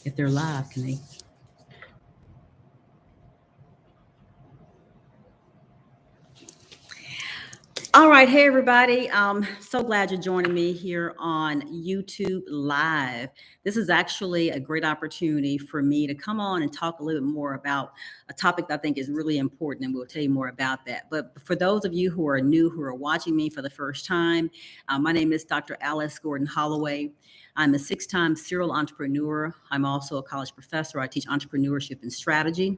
If they're live, can they? All right, hey everybody. So glad you're joining me here on YouTube Live. This is actually a great opportunity for me to come on and talk a little bit more about a topic that I think is really important, and we'll tell you more about that. But for those of you who are new, who are watching me for the first time, my name is Dr. Alice Gordon Holloway. I'm a six-time serial entrepreneur. I'm also a college professor. I teach entrepreneurship and strategy.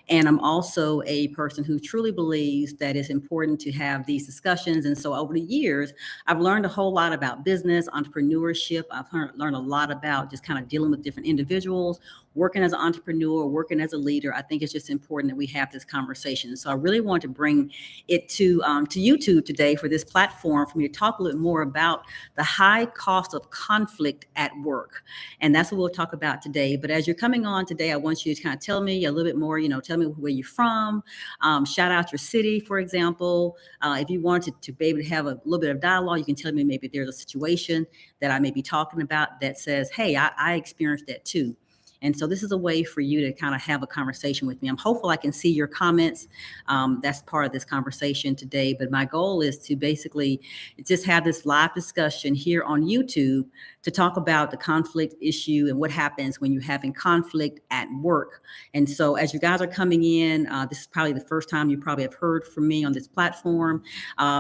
And I'm also a person who truly believes that it's important to have these discussions. And so over the years, I've learned a whole lot about business, entrepreneurship. I've learned a lot about just kind of dealing with different individuals, working as an entrepreneur, working as a leader. I think it's just important that we have this conversation. So I really want to bring it to YouTube today for this platform for me to talk a little more about the high cost of conflict at work. And that's what we'll talk about today. But as you're coming on today, I want you to kind of tell me a little bit more, tell me where you're from, shout out your city, for example. If you wanted to be able to have a little bit of dialogue, you can tell me maybe there's a situation that I may be talking about that says, hey, I experienced that too. And so this is a way for you to kind of have a conversation with me. I'm hopeful I can see your comments. That's part of this conversation today. But my goal is to basically just have this live discussion here on YouTube to talk about the conflict issue and what happens when you're having conflict at work. And so as you guys are coming in, this is probably the first time you probably have heard from me on this platform.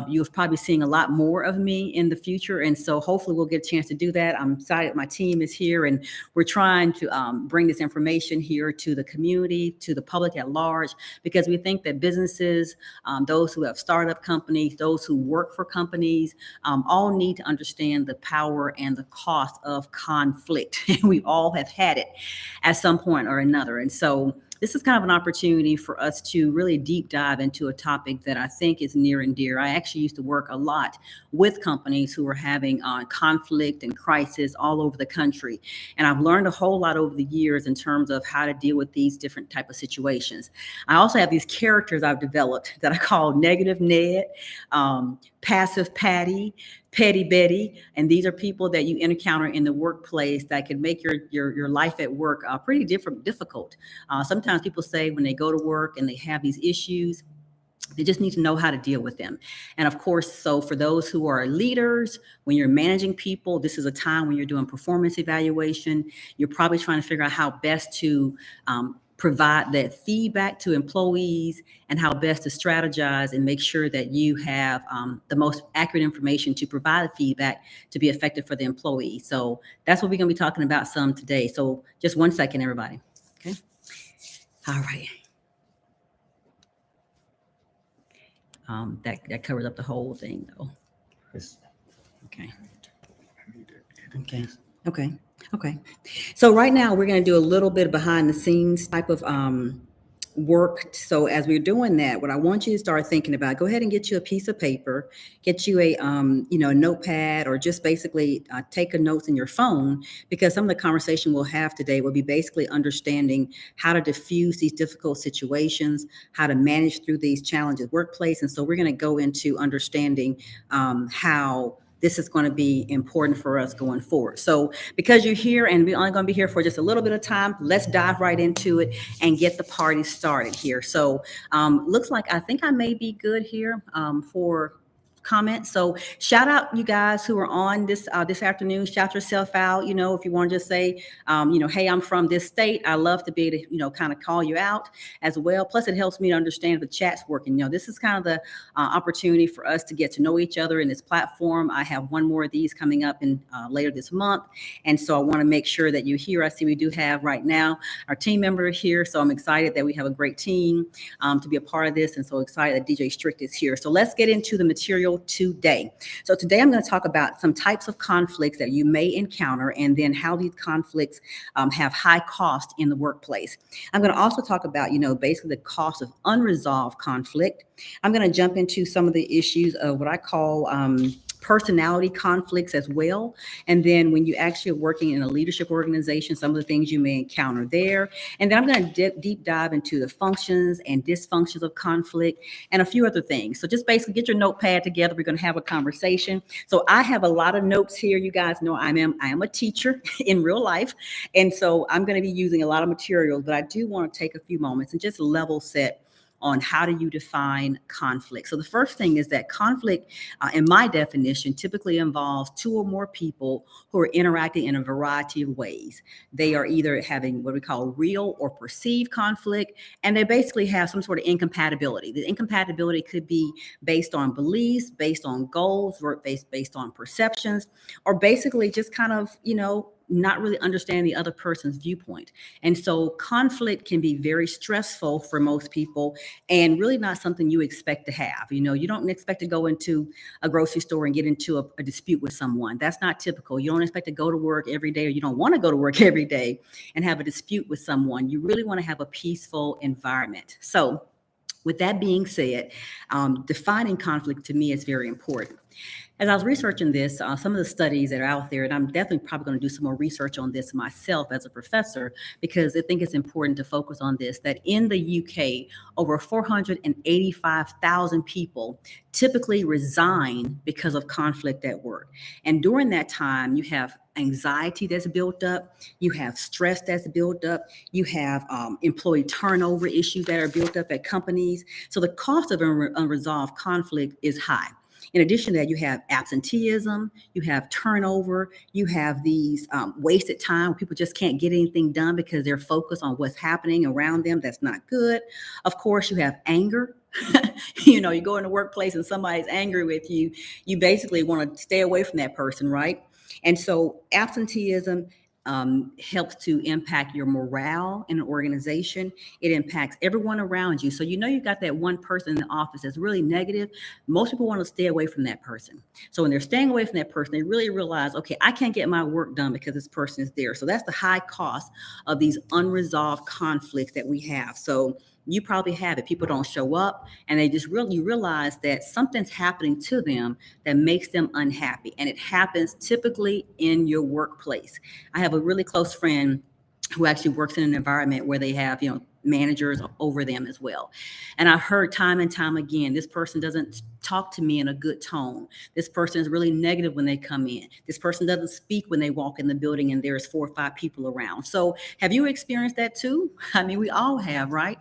You'll probably seeing a lot more of me in the future. And so hopefully we'll get a chance to do that. I'm excited my team is here and we're trying to bring this information here to the community, to the public at large, because we think that businesses, those who have startup companies, those who work for companies, all need to understand the power and the cost of conflict. And we all have had it at some point or another. And so this is kind of an opportunity for us to really deep dive into a topic that I think is near and dear. I actually used to work a lot with companies who were having conflict and crisis all over the country. And I've learned a whole lot over the years in terms of how to deal with these different type of situations. I also have these characters I've developed that I call Negative Ned, Passive Patty, Petty Betty, and these are people that you encounter in the workplace that can make your life at work pretty difficult. Sometimes people say when they go to work and they have these issues, they just need to know how to deal with them. And of course, so for those who are leaders, when you're managing people, this is a time when you're doing performance evaluation. You're probably trying to figure out how best to provide that feedback to employees and how best to strategize and make sure that you have the most accurate information to provide the feedback to be effective for the employee. So that's what we're going to be talking about some today. So just 1 second, everybody. Okay. All right. That covers up the whole thing, though. Okay. Okay. So right now we're going to do a little bit behind the scenes type of work. So as we're doing that, what I want you to start thinking about, go ahead and get you a piece of paper, get you a notepad, or just basically take a notes in your phone, because some of the conversation we'll have today will be basically understanding how to diffuse these difficult situations, how to manage through these challenges workplace. And so we're going to go into understanding how this is going to be important for us going forward. So because you're here and we're only going to be here for just a little bit of time, let's dive right into it and get the party started here. So looks like I think I may be good here for comments. So shout out you guys who are on this afternoon. Shout yourself out. If you want to just say, hey, I'm from this state. I love to be able to, kind of call you out as well. Plus, it helps me to understand if the chat's working. This is kind of the opportunity for us to get to know each other in this platform. I have one more of these coming up in later this month, and so I want to make sure that you're here. I see we do have right now our team member here, so I'm excited that we have a great team to be a part of this, and so excited that DJ Strict is here. So let's get into the material today. So today I'm going to talk about some types of conflicts that you may encounter, and then how these conflicts have high cost in the workplace. I'm going to also talk about, basically the cost of unresolved conflict. I'm going to jump into some of the issues of what I call personality conflicts as well. And then when you actually are working in a leadership organization, some of the things you may encounter there. And then I'm going to deep dive into the functions and dysfunctions of conflict and a few other things. So just basically get your notepad together. We're going to have a conversation. So I have a lot of notes here. You guys know I am a teacher in real life. And so I'm going to be using a lot of materials, but I do want to take a few moments and just level set on how do you define conflict. So the first thing is that conflict, in my definition, typically involves two or more people who are interacting in a variety of ways. They are either having what we call real or perceived conflict, and they basically have some sort of incompatibility. The incompatibility could be based on beliefs, based on goals, or based on perceptions, or basically just kind of, not really understand the other person's viewpoint. And so conflict can be very stressful for most people and really not something you expect to have. You don't expect to go into a grocery store and get into a dispute with someone. That's not typical. You don't expect to go to work every day, or you don't want to go to work every day and have a dispute with someone. You really want to have a peaceful environment. So with that being said, defining conflict to me is very important. As I was researching this, some of the studies that are out there, and I'm definitely probably going to do some more research on this myself as a professor, because I think it's important to focus on this, that in the UK, over 485,000 people typically resign because of conflict at work. And during that time, you have anxiety that's built up, you have stress that's built up, you have employee turnover issues that are built up at companies. So the cost of unresolved conflict is high. In addition to that, you have absenteeism, you have turnover, you have these wasted time. People just can't get anything done because they're focused on what's happening around them. That's not good. Of course, you have anger. You go in the workplace and somebody's angry with you. You basically want to stay away from that person, right? And so absenteeism helps to impact your morale in an organization. It impacts everyone around you. So you've got that one person in the office that's really negative. Most people want to stay away from that person. So when they're staying away from that person, they really realize, okay, I can't get my work done because this person is there. So that's the high cost of these unresolved conflicts that we have. So you probably have it. People don't show up, and they just really realize that something's happening to them that makes them unhappy. And it happens typically in your workplace. I have a really close friend who actually works in an environment where they have, managers over them as well. And I've heard time and time again, this person doesn't talk to me in a good tone. This person is really negative when they come in. This person doesn't speak when they walk in the building and there's 4 or 5 people around. So have you experienced that too? I mean, we all have, right?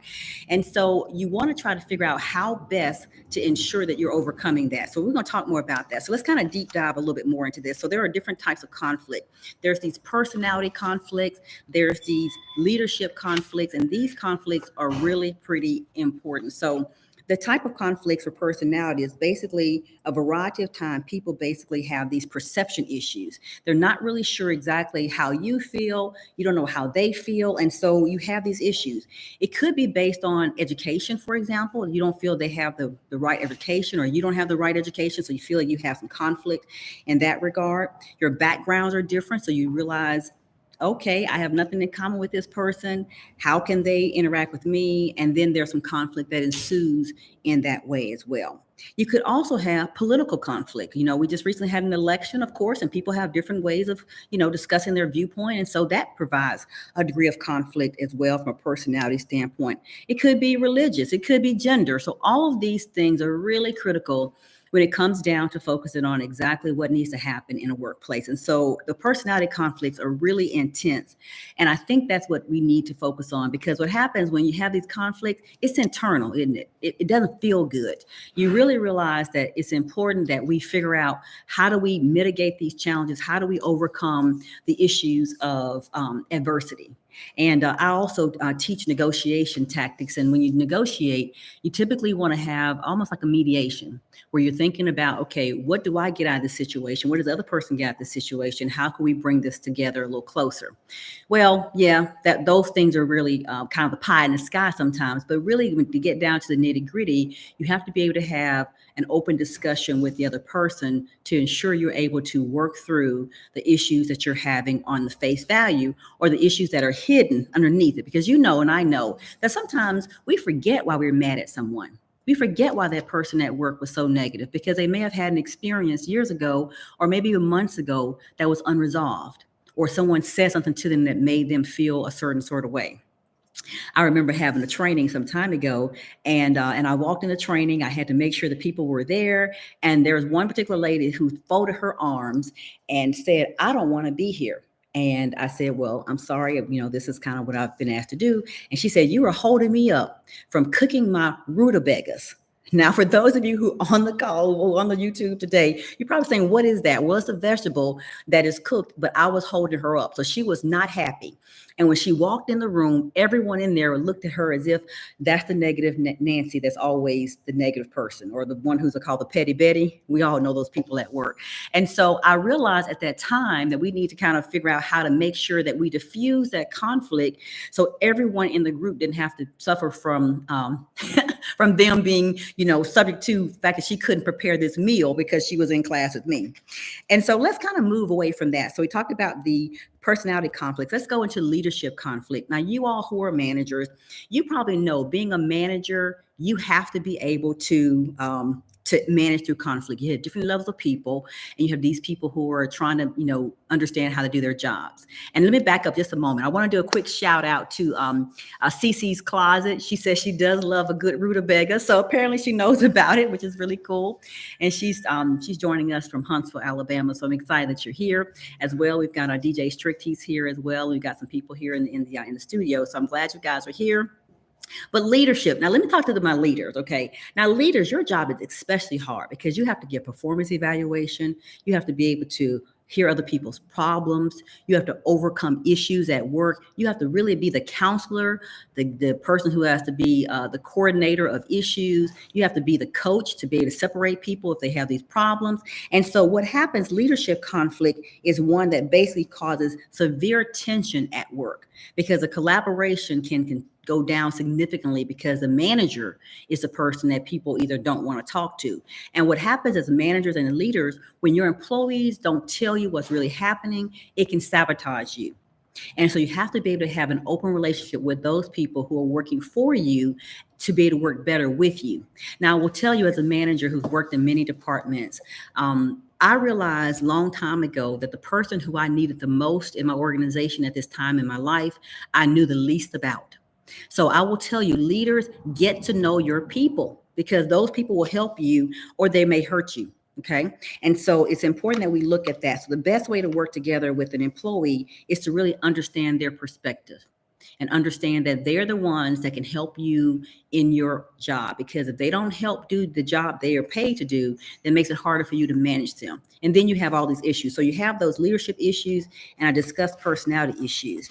And so you want to try to figure out how best to ensure that you're overcoming that. So we're going to talk more about that. So let's kind of deep dive a little bit more into this. So there are different types of conflict. There's these personality conflicts. There's these leadership conflicts, and these conflicts are really pretty important. So the type of conflicts for personality is basically a variety of time. People basically have these perception issues. They're not really sure exactly how you feel. You don't know how they feel. And so you have these issues. It could be based on education, for example. You don't feel they have the right education, or you don't have the right education. So you feel like you have some conflict in that regard. Your backgrounds are different. So you realize, okay, I have nothing in common with this person. How can they interact with me? And then there's some conflict that ensues in that way as well. You could also have political conflict. We just recently had an election, of course, and people have different ways of, discussing their viewpoint. And so that provides a degree of conflict as well from a personality standpoint. It could be religious. It could be gender. So all of these things are really critical when it comes down to focusing on exactly what needs to happen in a workplace. And so the personality conflicts are really intense. And I think that's what we need to focus on, because what happens when you have these conflicts, it's internal, isn't it? It doesn't feel good. You really realize that it's important that we figure out, how do we mitigate these challenges? How do we overcome the issues of adversity? And I also teach negotiation tactics. And when you negotiate, you typically want to have almost like a mediation, where you're thinking about, okay, what do I get out of this situation? What does the other person get out of this situation? How can we bring this together a little closer? Well, yeah, those things are really kind of the pie in the sky sometimes. But really, when you get down to the nitty gritty, you have to be able to have an open discussion with the other person to ensure you're able to work through the issues that you're having on the face value, or the issues that are hidden underneath it. Because and I know that sometimes we forget why we're mad at someone. We forget why that person at work was so negative because they may have had an experience years ago or maybe even months ago that was unresolved, or someone said something to them that made them feel a certain sort of way. I remember having a training some time ago, and I walked in the training. I had to make sure the people were there, and there was one particular lady who folded her arms and said, "I don't want to be here." And I said, "Well, I'm sorry, this is kind of what I've been asked to do." And she said, "You are holding me up from cooking my rutabagas." Now, for those of you who on the call or on the YouTube today, you're probably saying, "What is that?" Well, it's a vegetable that is cooked, but I was holding her up. So she was not happy. And when she walked in the room, everyone in there looked at her as if that's the negative Nancy, that's always the negative person, or the one who's called the petty Betty. We all know those people at work. And so I realized at that time that we need to kind of figure out how to make sure that we diffuse that conflict so everyone in the group didn't have to suffer from from them being, subject to the fact that she couldn't prepare this meal because she was in class with me. And so let's kind of move away from that. So we talked about the personality conflicts. Let's go into leadership conflict. Now, you all who are managers, you probably know being a manager, you have to be able to manage through conflict. You have different levels of people, and you have these people who are trying to, understand how to do their jobs. And let me back up just a moment. I want to do a quick shout out to Cece's Closet. She says she does love a good rutabaga, so apparently she knows about it, which is really cool. And she's joining us from Huntsville, Alabama. So I'm excited that you're here as well. We've got our DJ Strict, he's here as well. We've got some people here in the studio. So I'm glad you guys are here. But leadership, now let me talk to my leaders, okay? Now, leaders, your job is especially hard because you have to give performance evaluation. You have to be able to hear other people's problems. You have to overcome issues at work. You have to really be the counselor, the person who has to be the coordinator of issues. You have to be the coach to be able to separate people if they have these problems. And so what happens, leadership conflict is one that basically causes severe tension at work because a collaboration can go down significantly because the manager is the person that people either don't want to talk to. And what happens as managers and leaders, when your employees don't tell you what's really happening, it can sabotage you. And so you have to be able to have an open relationship with those people who are working for you to be able to work better with you. Now, I will tell you as a manager who's worked in many departments, I realized a long time ago that the person who I needed the most in my organization at this time in my life, I knew the least about. So I will tell you, leaders, get to know your people because those people will help you or they may hurt you. Okay. And so it's important that we look at that. So the best way to work together with an employee is to really understand their perspective and understand that they're the ones that can help you in your job, because if they don't help do the job they are paid to do, that makes it harder for you to manage them. And then you have all these issues. So you have those leadership issues, and I discussed personality issues.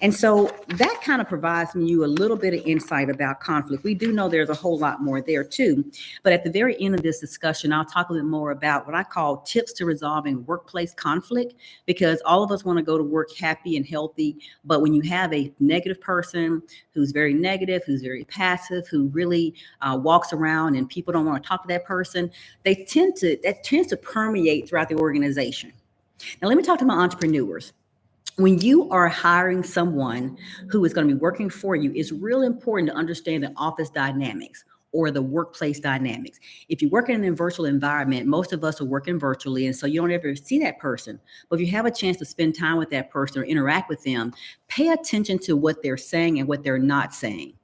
And so that kind of provides you a little bit of insight about conflict. We do know there's a whole lot more there too. But at the very end of this discussion, I'll talk a little more about what I call tips to resolving workplace conflict, because all of us want to go to work happy and healthy. But when you have a negative person who's very negative, who's very passive, who really walks around and people don't want to talk to that person, that tends to permeate throughout the organization. Now, let me talk to my entrepreneurs. When you are hiring someone who is going to be working for you, it's really important to understand the office dynamics or the workplace dynamics. If you work in a virtual environment, most of us are working virtually, and so you don't ever see that person. But if you have a chance to spend time with that person or interact with them, pay attention to what they're saying and what they're not saying.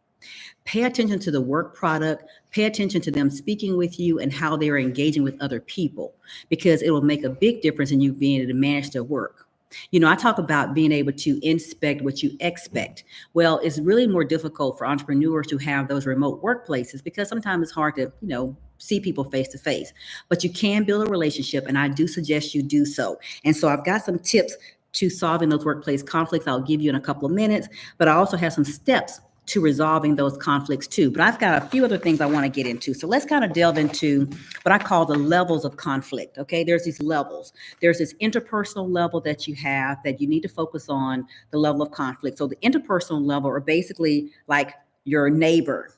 Pay attention to the work product, pay attention to them speaking with you and how they're engaging with other people, because it will make a big difference in you being able to manage their work. I talk about being able to inspect what you expect. Well, it's really more difficult for entrepreneurs to have those remote workplaces because sometimes it's hard to, see people face to face, but you can build a relationship, and I do suggest you do so. And so I've got some tips to solving those workplace conflicts I'll give you in a couple of minutes, but I also have some steps to resolving those conflicts too. But I've got a few other things I want to get into. So let's kind of delve into what I call the levels of conflict. Okay, there's these levels. There's this interpersonal level that you have that you need to focus on, the level of conflict. So the interpersonal level are basically like your neighbor,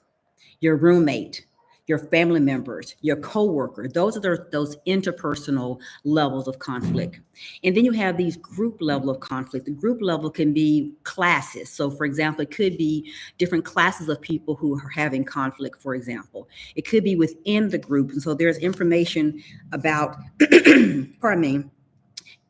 your roommate, your family members, your coworker. Those are those interpersonal levels of conflict. And then you have these group level of conflict. The group level can be classes. So for example, it could be different classes of people who are having conflict, for example. It could be within the group. And so there's information about, pardon me,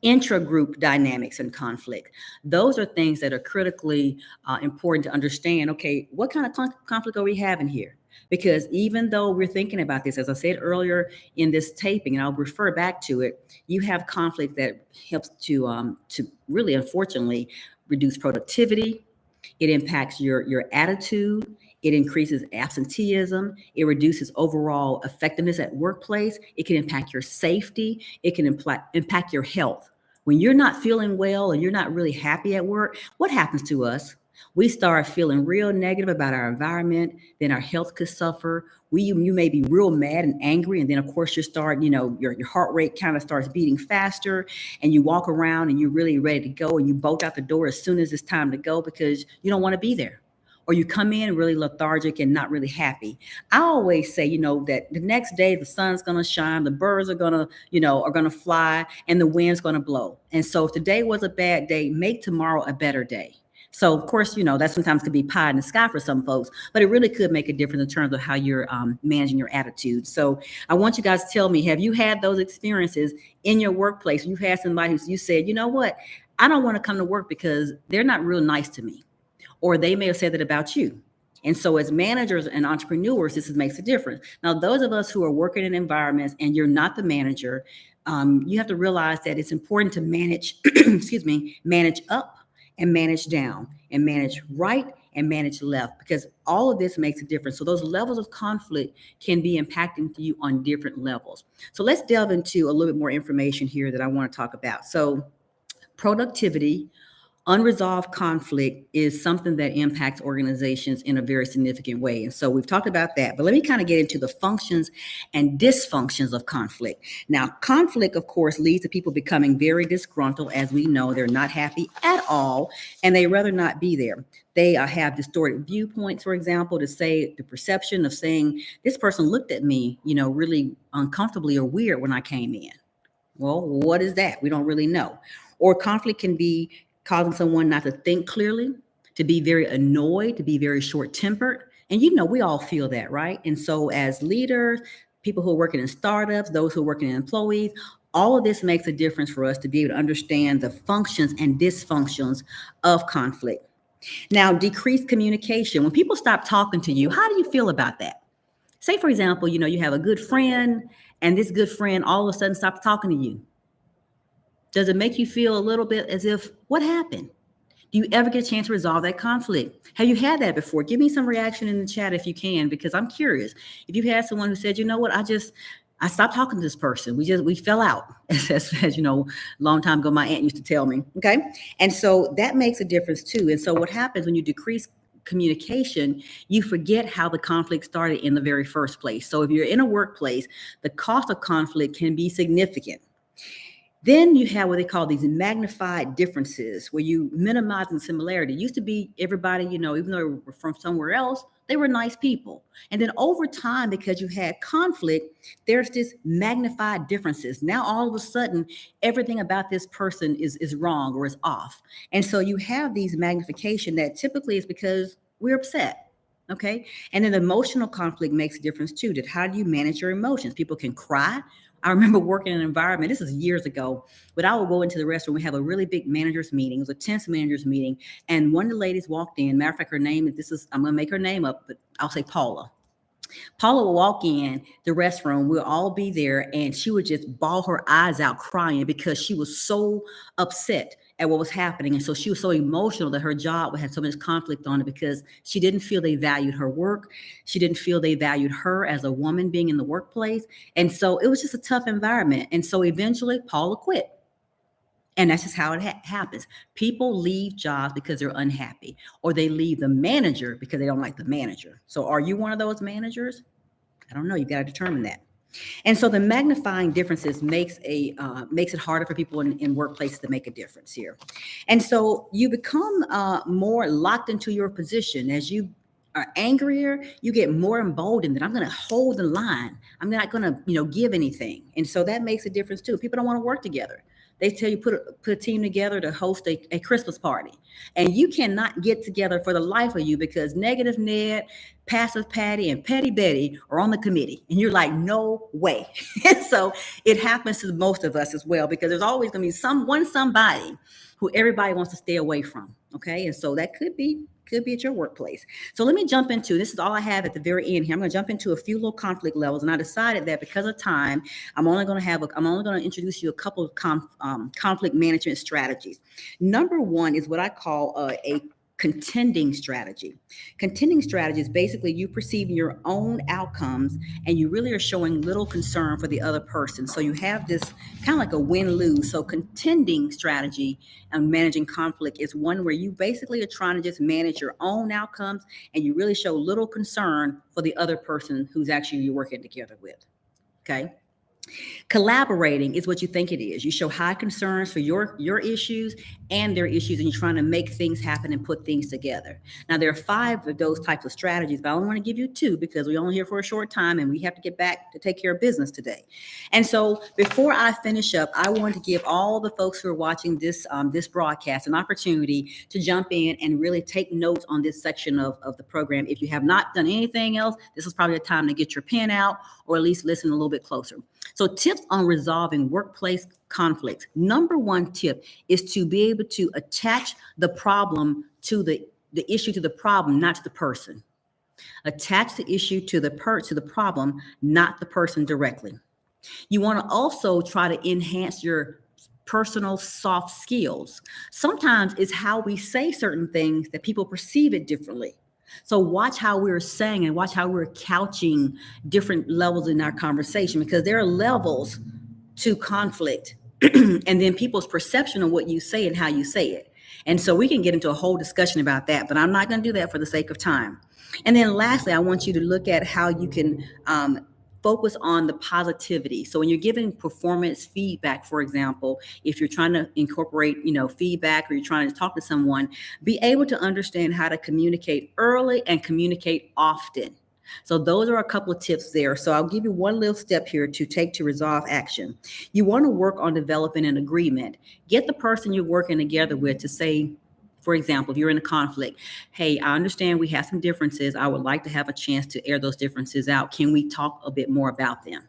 intra-group dynamics and conflict. Those are things that are critically important to understand. Okay, what kind of conflict are we having here? Because even though we're thinking about this, as I said earlier in this taping, and I'll refer back to it, you have conflict that helps to really, unfortunately, reduce productivity. It impacts your attitude. It increases absenteeism. It reduces overall effectiveness at workplace. It can impact your safety. It can impact your health. When you're not feeling well and you're not really happy at work, what happens to us? We start feeling real negative about our environment. Then our health could suffer. You may be real mad and angry, and then of course you start, your heart rate kind of starts beating faster, and you walk around and you're really ready to go, and you bolt out the door as soon as it's time to go because you don't want to be there. Or you come in really lethargic and not really happy. I always say, that the next day the sun's going to shine, the birds are going to fly, and the wind's going to blow. And so if today was a bad day, make tomorrow a better day. So of course, that sometimes could be pie in the sky for some folks, but it really could make a difference in terms of how you're managing your attitude. So I want you guys to tell me, have you had those experiences in your workplace? You've had somebody you said, you know what, I don't want to come to work because they're not real nice to me. Or they may have said that about you. And so as managers and entrepreneurs, this makes a difference. Now, those of us who are working in environments and you're not the manager, you have to realize that it's important to manage, manage up and manage down and manage right and manage left, because all of this makes a difference. So those levels of conflict can be impacting you on different levels. So let's delve into a little bit more information here that I want to talk about. So productivity, unresolved conflict is something that impacts organizations in a very significant way. And so we've talked about that, but let me kind of get into the functions and dysfunctions of conflict. Now, conflict, of course, leads to people becoming very disgruntled. As we know, they're not happy at all, and they rather not be there. They have distorted viewpoints, for example, the perception of saying, this person looked at me, really uncomfortably or weird when I came in. Well, what is that? We don't really know. Or conflict can be causing someone not to think clearly, to be very annoyed, to be very short-tempered. And we all feel that, right? And so as leaders, people who are working in startups, those who are working in employees, all of this makes a difference for us to be able to understand the functions and dysfunctions of conflict. Now, decreased communication. When people stop talking to you, how do you feel about that? Say, for example, you have a good friend, and this good friend all of a sudden stops talking to you. Does it make you feel a little bit as if, what happened? Do you ever get a chance to resolve that conflict? Have you had that before? Give me some reaction in the chat if you can, because I'm curious. If you've had someone who said, you know what, I stopped talking to this person. We fell out, as a long time ago, my aunt used to tell me. Okay. And so that makes a difference too. And so what happens when you decrease communication, you forget how the conflict started in the very first place. So if you're in a workplace, the cost of conflict can be significant. Then you have what they call these magnified differences, where you minimize the similarity. It used to be everybody, even though they were from somewhere else, they were nice people. And then over time, because you had conflict, there's this magnified differences. Now, all of a sudden, everything about this person is wrong or is off. And so you have these magnification that typically is because we're upset. Okay. And then emotional conflict makes a difference too. That how do you manage your emotions? People can cry. I remember working in an environment, this is years ago, but I would go into the restroom. We have a really big managers meeting. It was a tense managers meeting. And one of the ladies walked in. Matter of fact, her name, I'm going to make her name up, but I'll say Paula. Paula will walk in the restroom. We'll all be there. And she would just bawl her eyes out crying because she was so upset at what was happening. And so she was so emotional that her job had so much conflict on it because she didn't feel they valued her work. She didn't feel they valued her as a woman being in the workplace. And so it was just a tough environment. And so eventually Paula quit. And that's just how it happens. People leave jobs because they're unhappy, or they leave the manager because they don't like the manager. So are you one of those managers? I don't know. You got to determine that. And so the magnifying differences makes it harder for people in workplaces to make a difference here. And so you become more locked into your position as you are angrier, you get more emboldened that I'm going to hold the line. I'm not going to, give anything. And so that makes a difference too. People don't want to work together. They tell you put a team together to host a Christmas party, and you cannot get together for the life of you because Negative Ned, Passive Patty, and Petty Betty are on the committee, and you're like, no way. And so it happens to most of us as well because there's always going to be somebody who everybody wants to stay away from. Okay, and so that could be at your workplace. So let me jump into, this is all I have at the very end here. I'm going to jump into a few little conflict levels. And I decided that because of time, I'm only going to introduce you a couple of conflict management strategies. Number one is what I call a contending strategy. Contending strategy is basically you perceiving your own outcomes and you really are showing little concern for the other person. So you have this kind of like a win-lose. So contending strategy and managing conflict is one where you basically are trying to just manage your own outcomes and you really show little concern for the other person who's actually you're working together with. Okay. Collaborating is what you think it is. You show high concerns for your issues and their issues, and you're trying to make things happen and put things together. Now, there are 5 of those types of strategies, but I only want to give you 2 because we're only here for a short time and we have to get back to take care of business today. And so before I finish up, I want to give all the folks who are watching this broadcast an opportunity to jump in and really take notes on this section of the program. If you have not done anything else, this is probably a time to get your pen out or at least listen a little bit closer. So tips on resolving workplace conflicts. Number 1 tip is to be able to attach the problem to the issue to the problem, not to the person. Attach the issue to the problem, not the person directly. You want to also try to enhance your personal soft skills. Sometimes it's how we say certain things that people perceive it differently. So watch how we're saying and watch how we're couching different levels in our conversation because there are levels to conflict and then people's perception of what you say and how you say it. And so we can get into a whole discussion about that, but I'm not going to do that for the sake of time. And then lastly, I want you to look at how you can focus on the positivity. So when you're giving performance feedback, for example, if you're trying to incorporate, feedback or you're trying to talk to someone, be able to understand how to communicate early and communicate often. So those are a couple of tips there. So I'll give you one little step here to take to resolve action. You want to work on developing an agreement. Get the person you're working together with to say, for example, if you're in a conflict, hey, I understand we have some differences. I would like to have a chance to air those differences out. Can we talk a bit more about them?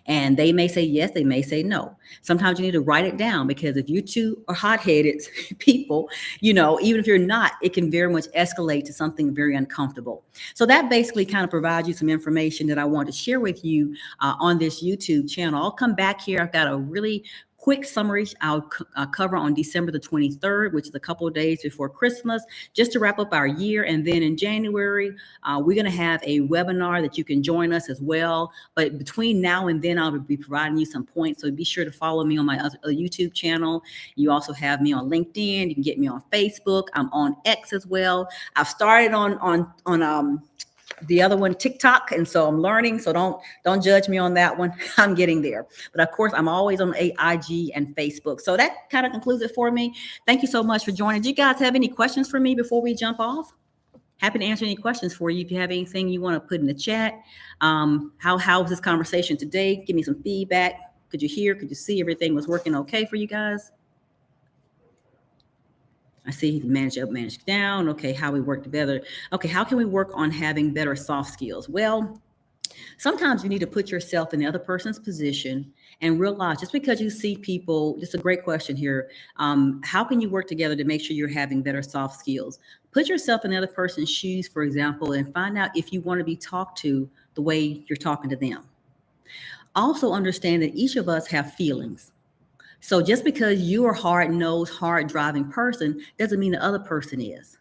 And they may say yes, they may say no. Sometimes you need to write it down because if you two are hot-headed people, even if you're not, it can very much escalate to something very uncomfortable. So that basically kind of provides you some information that I want to share with you on this YouTube channel. I'll come back here. I've got a really quick summary I'll cover on December the 23rd, which is a couple of days before Christmas, just to wrap up our year. And then in January, we're going to have a webinar that you can join us as well. But between now and then, I'll be providing you some points. So be sure to follow me on my other YouTube channel. You also have me on LinkedIn. You can get me on Facebook. I'm on X as well. I've started on the other one, TikTok. And so I'm learning. So don't judge me on that one. I'm getting there. But of course, I'm always on IG and Facebook. So that kind of concludes it for me. Thank you so much for joining. Do you guys have any questions for me before we jump off? Happy to answer any questions for you. If you have anything you want to put in the chat, how was this conversation today? Give me some feedback. Could you hear? Could you see everything was working okay for you guys? I see manage up, manage down. Okay, how we work together. Okay, how can we work on having better soft skills? Well, sometimes you need to put yourself in the other person's position and realize just because you see people, just a great question here. How can you work together to make sure you're having better soft skills? Put yourself in the other person's shoes, for example, and find out if you want to be talked to the way you're talking to them. Also understand that each of us have feelings. So just because you're a hard-nosed, hard-driving person doesn't mean the other person is.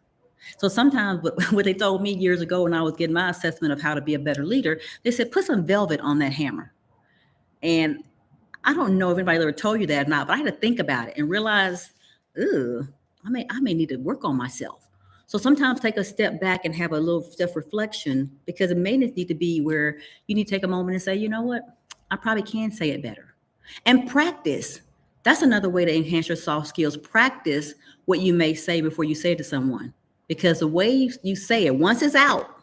So sometimes what they told me years ago when I was getting my assessment of how to be a better leader, they said, put some velvet on that hammer. And I don't know if anybody ever told you that or not, but I had to think about it and realize, I may need to work on myself. So sometimes take a step back and have a little self-reflection because it may need to be where you need to take a moment and say, you know what, I probably can say it better. And practice. That's another way to enhance your soft skills. Practice what you may say before you say it to someone. because the way you say it, once it's out,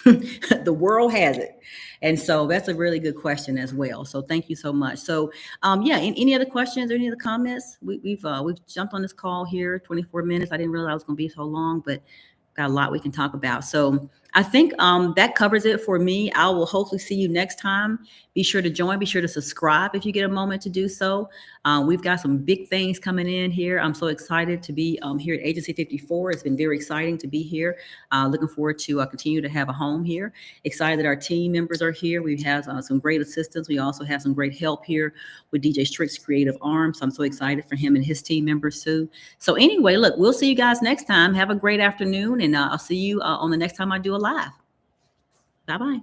the world has it. And so that's a really good question as well. So thank you so much. So yeah, any other questions or any other comments? We've jumped on this call here 24 minutes. I didn't realize it was going to be so long, but got a lot we can talk about. So I think that covers it for me. I will hopefully see you next time. Be sure to join. Be sure to subscribe if you get a moment to do so. We've got some big things coming in here. I'm so excited to be here at Agency 54. It's been very exciting to be here. Looking forward to continue to have a home here. Excited that our team members are here. We have some great assistants. We also have some great help here with DJ Strick's Creative Arms. I'm so excited for him and his team members too. So anyway, look, we'll see you guys next time. Have a great afternoon, and I'll see you on the next time I do a live. Bye-bye.